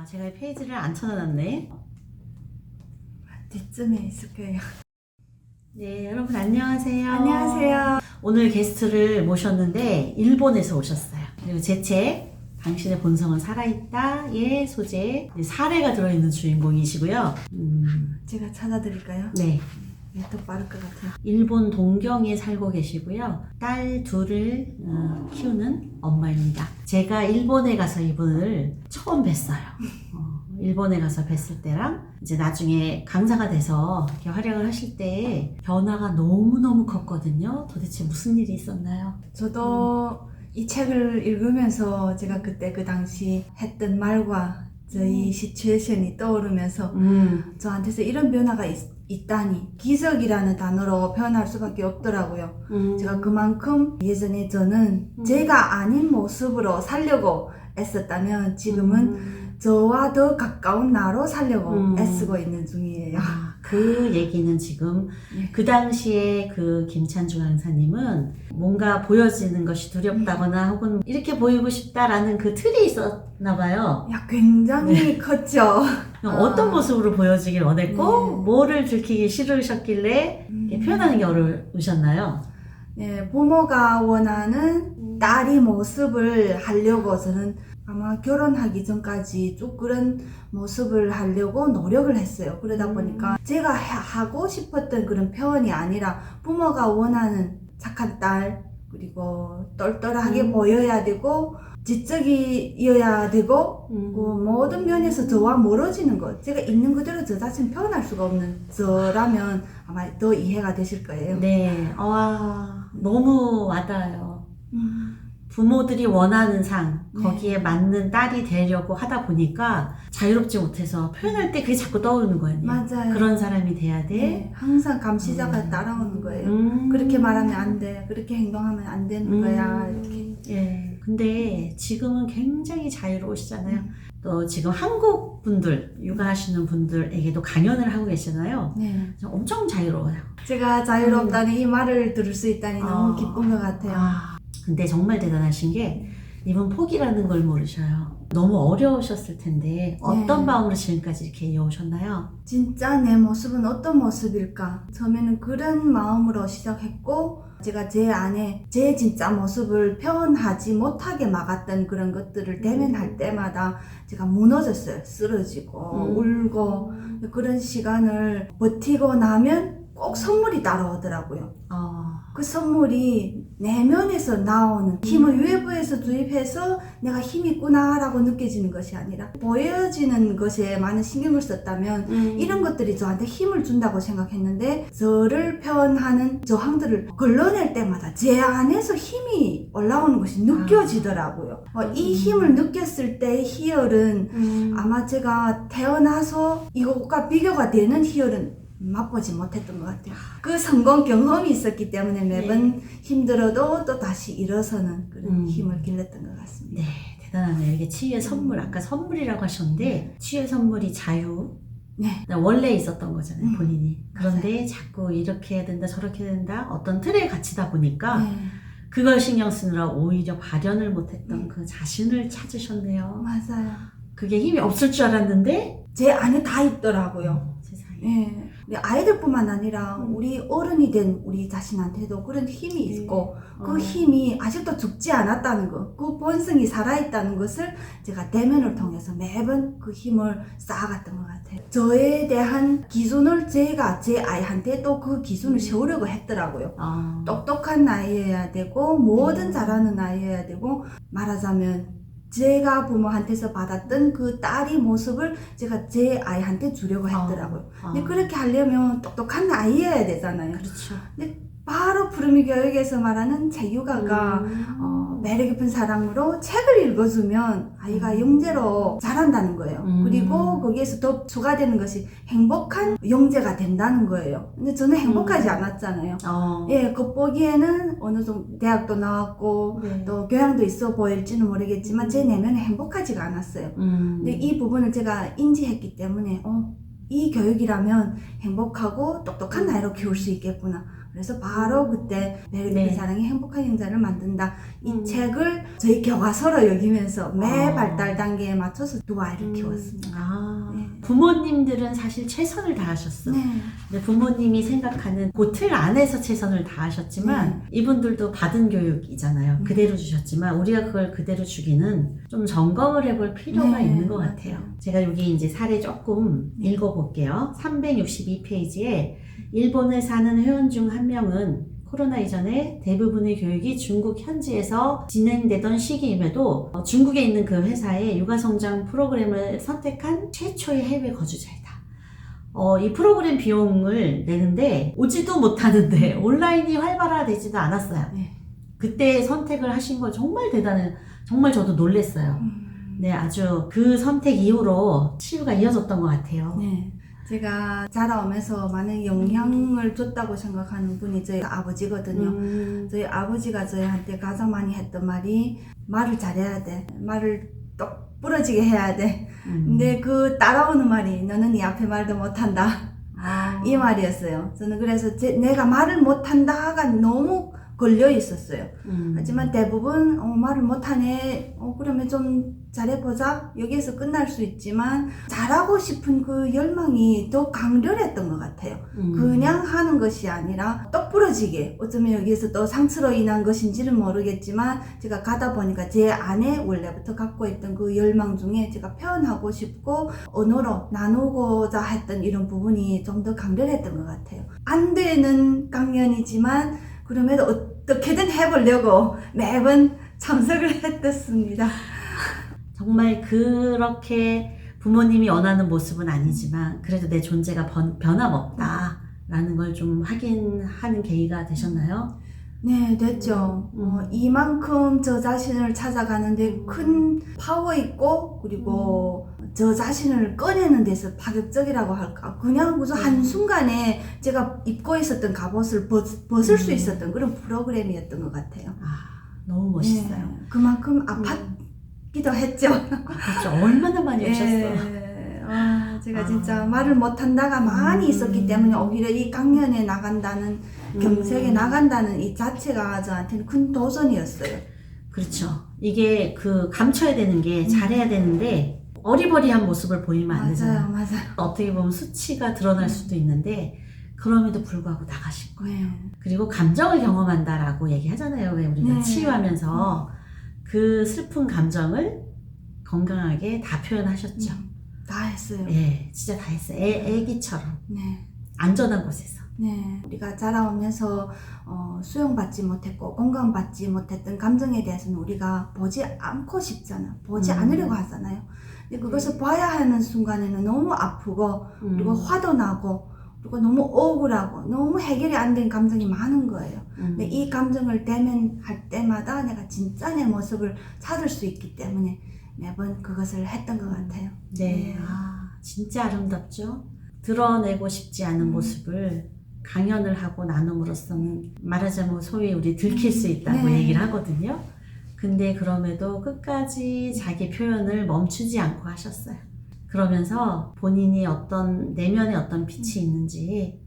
제가 이 페이지를 안 쳐놨네. 뒤쯤에 있을 거예요. 네, 여러분 안녕하세요. 안녕하세요. 오늘 게스트를 모셨는데 일본에서 오셨어요. 그리고 제 책 당신의 본성은 살아있다의 소재 사례가 들어있는 주인공이시고요. 제가 찾아드릴까요? 네, 더 빠를 것 같아요. 일본 동경에 살고 계시고요. 딸 둘을 키우는 엄마입니다. 제가 일본에 가서 이분을 처음 뵀어요. 일본에 가서 뵀을 때랑 이제 나중에 강사가 돼서 이렇게 활약을 하실 때 변화가 너무너무 컸거든요. 도대체 무슨 일이 있었나요? 저도 이 책을 읽으면서 제가 그때 그 당시 했던 말과 저희 시츄에이션이 떠오르면서 저한테서 이런 변화가 있다니 기적이라는 단어로 표현할 수밖에 없더라고요. 제가 그만큼 예전에 저는 제가 아닌 모습으로 살려고 애썼다면 지금은 저와 더 가까운 나로 살려고 애쓰고 있는 중이에요. 그 얘기는 지금 네. 그 당시에 그 김찬주 강사님은 뭔가 보여지는 것이 두렵다거나 혹은 이렇게 보이고 싶다라는 그 틀이 있었나 봐요. 야, 굉장히 컸죠. 어떤 모습으로 보여지길 원했고 네. 뭐를 들키기 싫으셨길래 이렇게 표현하는 게 어려우셨나요? 네, 부모가 원하는 딸이 모습을 하려고 저는 아마 결혼하기 전까지 쭉 그런 모습을 하려고 노력을 했어요. 그러다 보니까 제가 하고 싶었던 그런 표현이 아니라 부모가 원하는 착한 딸, 그리고 똘똘하게 보여야 되고 지적이어야 되고 그 모든 면에서 저와 멀어지는 것, 제가 있는 그대로 저 자신 표현할 수가 없는 저라면 아마 더 이해가 되실 거예요. 네, 너무 와닿아요. 부모들이 원하는 상, 거기에 맞는 딸이 되려고 하다 보니까 자유롭지 못해서 표현할 때 그게 자꾸 떠오르는 거예요. 맞아요. 그런 사람이 돼야 돼. 네, 항상 감시자가 따라오는 거예요. 그렇게 말하면 안 돼, 그렇게 행동하면 안 되는 거야, 이렇게. 예. 근데 지금은 굉장히 자유로우시잖아요. 또 지금 한국 분들, 육아하시는 분들에게도 강연을 하고 계시잖아요. 네. 엄청 자유로워요. 제가 자유롭다는 이 말을 들을 수 있다니 너무 기쁜 것 같아요. 근데 정말 대단하신 게 이분 포기라는 걸 모르셔요. 너무 어려우셨을 텐데 어떤 마음으로 지금까지 이렇게 이어오셨나요? 진짜 내 모습은 어떤 모습일까? 처음에는 그런 마음으로 시작했고 제가 제 안에 제 진짜 모습을 표현하지 못하게 막았던 그런 것들을 대면할 때마다 제가 무너졌어요. 쓰러지고 울고 그런 시간을 버티고 나면 꼭 선물이 따라오더라고요. 그 선물이 내면에서 나오는 힘을 외부에서 주입해서 내가 힘이 있구나 라고 느껴지는 것이 아니라 보여지는 것에 많은 신경을 썼다면 이런 것들이 저한테 힘을 준다고 생각했는데 저를 표현하는 저항들을 걸러낼 때마다 제 안에서 힘이 올라오는 것이 느껴지더라고요. 이 힘을 느꼈을 때의 희열은 아마 제가 태어나서 이것과 비교가 되는 희열은 맛보지 못했던 것 같아요. 그 성공 경험이 있었기 때문에 매번 힘들어도 또 다시 일어서는 그런 힘을 길렀던 것 같습니다. 네, 대단하네요. 이게 치유의 선물, 아까 선물이라고 하셨는데 치유의 선물이 자유. 네. 원래 있었던 거잖아요, 본인이. 그런데 자꾸 이렇게 해야 된다, 저렇게 해야 된다, 어떤 틀에 갇히다 보니까 그걸 신경 쓰느라 오히려 발현을 못했던 그 자신을 찾으셨네요. 맞아요. 그게 힘이 없을 줄 알았는데 제 안에 다 있더라고요. 세상에. 네. 아이들뿐만 아니라 우리 어른이 된 우리 자신한테도 그런 힘이 있고 그 힘이 아직도 죽지 않았다는 것, 그 본성이 살아있다는 것을 제가 대면을 통해서 매번 그 힘을 쌓아갔던 것 같아요. 저에 대한 기준을 제가 제 아이한테 또 그 기준을 세우려고 했더라고요. 똑똑한 아이여야 되고 뭐든 잘하는 아이여야 되고 말하자면 제가 부모한테서 받았던 그 딸의 모습을 제가 제 아이한테 주려고 했더라고요. 근데 그렇게 하려면 똑똑한 아이여야 되잖아요. 그렇죠. 근데 바로 푸르미 교육에서 말하는 재육아가 매력 깊은 사랑으로 책을 읽어주면 아이가 영재로 자란다는 거예요. 그리고 거기에서 더 추가되는 것이 행복한 영재가 된다는 거예요. 근데 저는 행복하지 않았잖아요. 예, 겉보기에는 어느 정도 대학도 나왔고 또 교양도 있어 보일지는 모르겠지만 제 내면은 행복하지가 않았어요. 근데 이 부분을 제가 인지했기 때문에 이 교육이라면 행복하고 똑똑한 아이로 키울 수 있겠구나. 그래서 바로 그때 메리트의 네. 사랑이 행복한 형제를 만든다. 이 음. 책을 저희 교과서로 여기면서 매 아. 발달 단계에 맞춰서 두 아이를 키웠습니다. 아, 네. 부모님들은 사실 최선을 다하셨어. 네. 근데 부모님이 생각하는 그 틀 안에서 최선을 다하셨지만 이분들도 받은 교육이잖아요. 그대로 주셨지만 우리가 그걸 그대로 주기는 좀 점검을 해볼 필요가 네, 있는 것 같아요. 맞아요. 제가 여기 이제 사례 조금 읽어볼게요. 362페이지에 일본에 사는 회원 중 한 명은 코로나 이전에 대부분의 교육이 중국 현지에서 진행되던 시기임에도 중국에 있는 그 회사의 육아성장 프로그램을 선택한 최초의 해외 거주자이다. 이 프로그램 비용을 내는데 오지도 못하는데 온라인이 활발화되지도 않았어요. 네. 그때 선택을 하신 거 정말 대단해요. 정말 저도 놀랬어요. 네, 아주 그 선택 이후로 치유가 이어졌던 것 같아요. 네. 제가 자라오면서 많은 영향을 줬다고 생각하는 분이 저희 아버지거든요. 저희 아버지가 저희한테 가장 많이 했던 말이 말을 잘해야 돼. 말을 똑 부러지게 해야 돼. 근데 그 따라오는 말이 너는 네 앞에 말도 못한다. 이 말이었어요. 저는 그래서 내가 말을 못한다가 너무 걸려 있었어요. 하지만 대부분 말을 못하네. 그러면 좀 잘해보자. 여기에서 끝날 수 있지만 잘하고 싶은 그 열망이 더 강렬했던 것 같아요. 그냥 하는 것이 아니라 똑 부러지게 어쩌면 여기에서 또 상처로 인한 것인지는 모르겠지만 제가 가다 보니까 제 안에 원래부터 갖고 있던 그 열망 중에 제가 표현하고 싶고 언어로 나누고자 했던 이런 부분이 좀 더 강렬했던 것 같아요. 안 되는 강연이지만 그럼에도 어떻게든 해보려고 매번 참석을 했었습니다. 정말 그렇게 부모님이 원하는 모습은 아니지만 그래도 내 존재가 변함없다라는 걸 좀 확인하는 계기가 되셨나요? 네, 됐죠. 이만큼 저 자신을 찾아가는데 큰 파워 있고 그리고 저 자신을 꺼내는 데서 파격적이라고 할까. 그냥 무슨 한순간에 제가 입고 있었던 갑옷을 벗을 수 있었던 그런 프로그램이었던 것 같아요. 너무 멋있어요. 네, 그만큼 아팠기도 했죠. 그렇죠. 얼마나 많이 오셨어. 제가 진짜 말을 못한다가 많이 있었기 때문에 오히려 이 강연에 나간다는 경색에 나간다는 이 자체가 저한테는 큰 도전이었어요. 그렇죠. 이게 감춰야 되는 게 잘해야 되는데 어리버리한 모습을 보이면 안 되잖아요. 맞아요. 어떻게 보면 수치가 드러날 수도 있는데 그럼에도 불구하고 나가실 거예요. 그리고 감정을 경험한다라고 얘기하잖아요. 왜 우리가 치유하면서 그 슬픈 감정을 건강하게 다 표현하셨죠. 다 했어요. 예, 진짜 다 했어요. 애기처럼. 네. 안전한 곳에서. 네. 우리가 자라오면서 수용받지 못했고 공감받지 못했던 감정에 대해서는 우리가 보지 않고 싶잖아. 보지 않으려고 하잖아요. 근데 그것을 봐야 하는 순간에는 너무 아프고 그리고 화도 나고 그리고 너무 억울하고 너무 해결이 안 된 감정이 많은 거예요. 근데 이 감정을 대면할 때마다 내가 진짜 내 모습을 찾을 수 있기 때문에 매번 그것을 했던 것 같아요. 네. 진짜 아름답죠? 드러내고 싶지 않은 모습을 강연을 하고 나눔으로써는 말하자면 소위 우리 들킬 수 있다고 얘기를 하거든요. 근데 그럼에도 끝까지 자기 표현을 멈추지 않고 하셨어요. 그러면서 본인이 어떤 내면에 어떤 빛이 있는지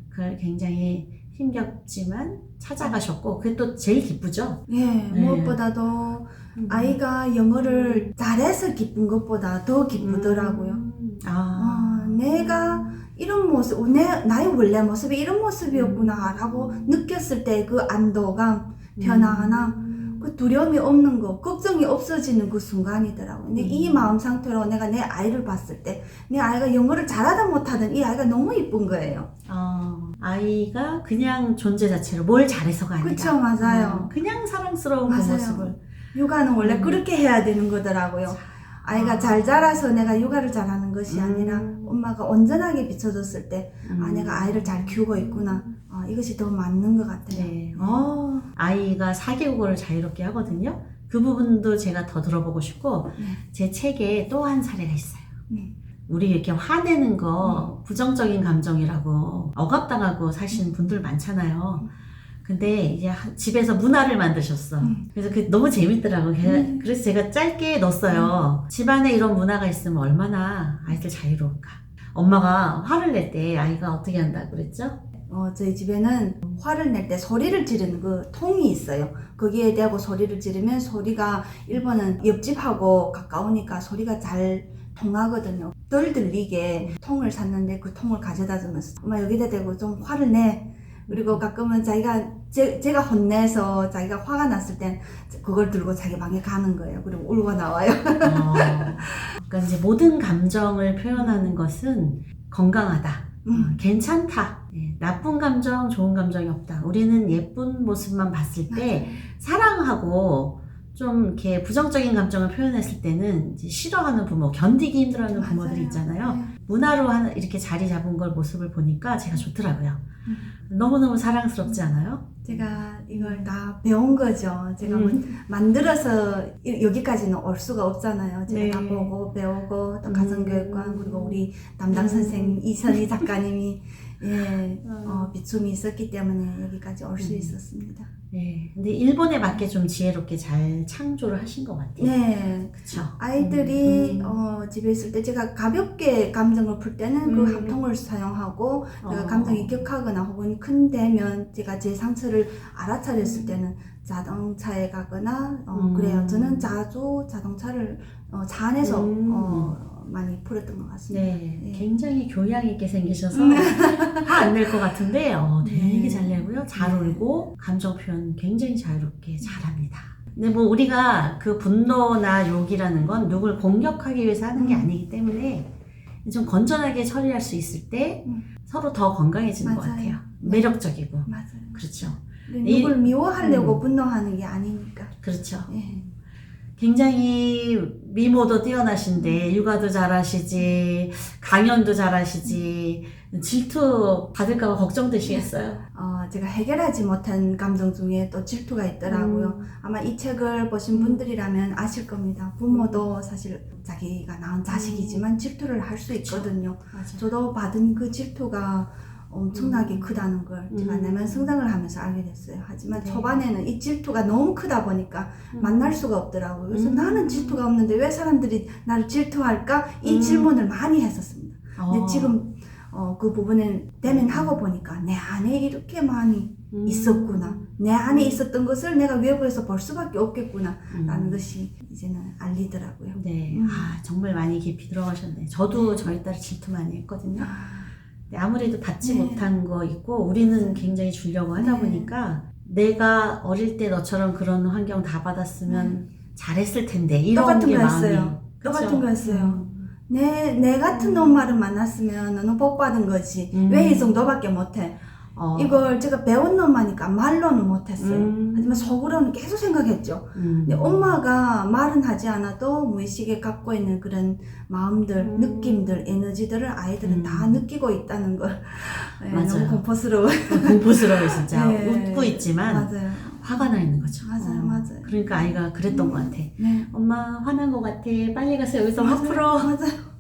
그걸 굉장히 힘겹지만 찾아가셨고 그게 또 제일 기쁘죠. 무엇보다도 아이가 영어를 잘해서 기쁜 것보다 더 기쁘더라고요. 내가 이런 모습, 나의 원래 모습이 이런 모습이었구나 라고 느꼈을 때 그 안도감, 편안함, 그 두려움이 없는 거, 걱정이 없어지는 그 순간이더라고요. 근데 이 마음 상태로 내가 내 아이를 봤을 때 내 아이가 영어를 잘하든 못하든 이 아이가 너무 이쁜 거예요. 아이가 그냥 존재 자체로 뭘 잘해서가 아니라 그쵸, 맞아요. 그냥 사랑스러운 그 맞아요. 모습을 육아는 원래 그렇게 해야 되는 거더라고요. 아이가 잘 자라서 내가 육아를 잘하는 것이 아니라 엄마가 온전하게 비춰줬을 때 내가 아이를 잘 키우고 있구나. 이것이 더 맞는 것 같아요. 네. 아이가 4개국어를 자유롭게 하거든요. 그 부분도 제가 더 들어보고 싶고 제 책에 또 한 사례가 있어요. 우리 이렇게 화내는 거 부정적인 감정이라고 억압당하고 사시는 분들 많잖아요. 근데 이제 집에서 문화를 만드셨어. 그래서 그게 너무 재밌더라고요. 그래서 제가 짧게 넣었어요. 집안에 이런 문화가 있으면 얼마나 아이들 자유로울까. 엄마가 화를 낼 때 아이가 어떻게 한다고 그랬죠? 저희 집에는 화를 낼 때 소리를 지르는 그 통이 있어요. 거기에 대고 소리를 지르면 소리가 일본은 옆집하고 가까우니까 소리가 잘 통하거든요. 덜 들리게 통을 샀는데 그 통을 가져다 주면서 엄마 여기다 대고 좀 화를 내. 그리고 가끔은 제가 혼내서 자기가 화가 났을 땐 그걸 들고 자기 방에 가는 거예요. 그리고 울고 나와요. 그러니까 이제 모든 감정을 표현하는 것은 건강하다. 괜찮다. 네, 나쁜 감정, 좋은 감정이 없다. 우리는 예쁜 모습만 봤을 때 사랑하고 좀 이렇게 부정적인 감정을 표현했을 때는 이제 싫어하는 부모, 견디기 힘들어하는 부모들이 있잖아요. 네. 문화로 이렇게 자리 잡은 걸 모습을 보니까 제가 좋더라고요. 너무너무 사랑스럽지 않아요? 제가 이걸 다 배운 거죠. 제가 만들어서 여기까지는 올 수가 없잖아요. 제가 네. 다 보고 배우고 또 가정교육관 그리고 우리 담당 선생님 이선희 작가님이 비춤이 있었기 때문에 여기까지 올 수 있었습니다. 네. 근데 일본에 맞게 좀 지혜롭게 잘 창조를 하신 것 같아요. 네. 그쵸? 아이들이 집에 있을 때 제가 가볍게 감정을 풀 때는 그 합통을 사용하고 제가 감정이 격하거나 혹은 큰 데면 제가 제 상처를 알아차렸을 때는 자동차에 가거나 그래요. 저는 자주 자동차를 차 안에서 많이 풀었던 것 같습니다. 네, 네. 굉장히 교양 있게 생기셔서 화 안 낼 것 같은데 되게 네. 잘 내고요. 잘 네. 울고 감정 표현 굉장히 자유롭게 잘합니다. 근데 뭐 우리가 그 분노나 욕이라는 건 누굴 공격하기 위해서 하는 게 아니기 때문에 좀 건전하게 처리할 수 있을 때 서로 더 건강해지는 것 맞아요. 같아요. 네. 매력적이고. 맞아요. 그렇죠. 누굴 미워하려고 분노하는 게 아니니까. 그렇죠. 네. 굉장히 미모도 뛰어나신데 육아도 잘하시지, 강연도 잘하시지, 질투 받을까봐 걱정되시겠어요? 제가 해결하지 못한 감정 중에 또 질투가 있더라고요. 아마 이 책을 보신 분들이라면 아실 겁니다. 부모도 사실 자기가 낳은 자식이지만 질투를 할 수 있거든요. 맞아. 저도 받은 그 질투가 엄청나게 크다는 걸 제가 내면 성장을 하면서 알게 됐어요. 하지만 네. 초반에는 이 질투가 너무 크다 보니까 만날 수가 없더라고요. 그래서 나는 질투가 없는데 왜 사람들이 나를 질투할까? 이 질문을 많이 했었습니다. 근데 지금 그 부분은 대면하고 보니까 내 안에 이렇게 많이 있었구나. 내 안에 있었던 것을 내가 외부에서 볼 수밖에 없겠구나 라는 것이 이제는 알리더라고요. 네, 정말 많이 깊이 들어가셨네. 저도 저희 딸 질투 많이 했거든요. 근데 아무래도 받지 네. 못한 거 있고 우리는 굉장히 주려고 하다 네. 보니까 내가 어릴 때 너처럼 그런 환경 다 받았으면 잘했을 텐데 이런 똑같은 게 거였어요. 마음이 똑같은 거였어요. 내 같은 놈 말을 만났으면 너는 복 받은 거지. 왜 이 정도밖에 못해? 이걸 제가 배운 놈하니까 말로는 못했어요. 하지만 속으로는 계속 생각했죠. 근데 엄마가 말은 하지 않아도 무의식에 갖고 있는 그런 마음들, 느낌들, 에너지들을 아이들은 다 느끼고 있다는 걸 너무 공포스러워요. 공포스러워요 진짜. 네. 웃고 있지만 맞아요. 화가 나 있는 거죠. 맞아요. 그러니까 아이가 그랬던 것 같아. 네. 엄마 화난 것 같아. 빨리 가서 여기서 화 풀어. 맞아요.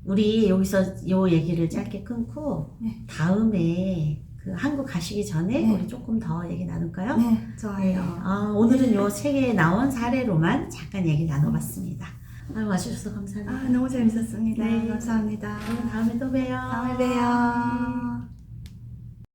우리 여기서 요 얘기를 짧게 끊고 네. 다음에 그 한국 가시기 전에 네. 우리 조금 더 얘기 나눌까요? 네, 좋아요. 오늘은 요 책에 나온 사례로만 잠깐 얘기 나눠봤습니다. 와주셔서 감사합니다. 너무 재밌었습니다. 네. 감사합니다. 다음에 또 봬요. 다음에 봬요.